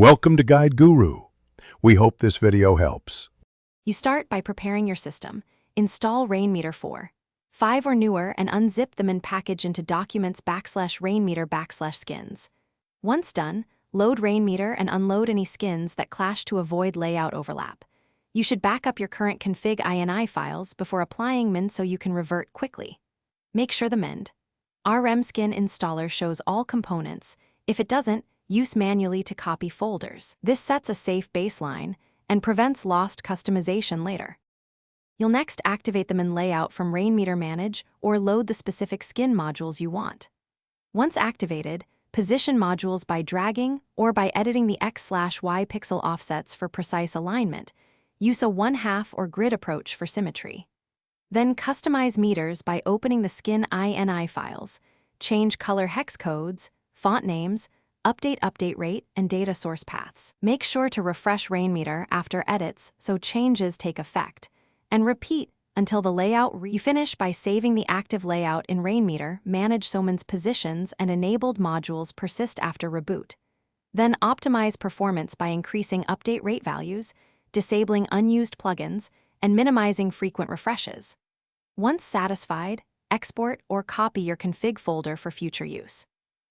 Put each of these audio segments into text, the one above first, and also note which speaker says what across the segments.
Speaker 1: Welcome to Guide Guru. We hope this video helps.
Speaker 2: You start by preparing your system. Install Rainmeter 4, 5 or newer and unzip them and package into documents/Rainmeter/skins. Once done, load Rainmeter and unload any skins that clash to avoid layout overlap. You should back up your current config ini files before applying Mond so you can revert quickly. Make sure the Mond RM skin installer shows all components. If it doesn't, use manually to copy folders. This sets a safe baseline and prevents lost customization later. You'll next activate the Mond layout from Rainmeter Manage or load the specific skin modules you want. Once activated, position modules by dragging or by editing the X/Y pixel offsets for precise alignment. Use a 1/2 or grid approach for symmetry. Then customize meters by opening the skin ini files, change color hex codes, font names, update rate, and data source paths. Make sure to refresh Rainmeter after edits so changes take effect, and repeat until the layout you finish by saving the active layout in Rainmeter, manage so Mond's positions and enabled modules persist after reboot. Then optimize performance by increasing update rate values, disabling unused plugins, and minimizing frequent refreshes. Once satisfied, export or copy your config folder for future use.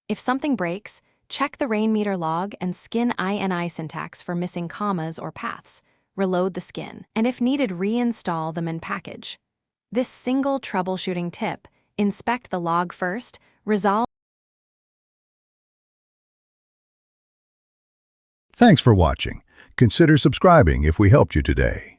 Speaker 2: If something breaks, check the Rainmeter log and skin ini syntax for missing commas or paths. Reload the skin, and if needed, reinstall the Mond package. This single troubleshooting tip: inspect the log first, resolve.
Speaker 1: Thanks for watching. Consider subscribing if we helped you today.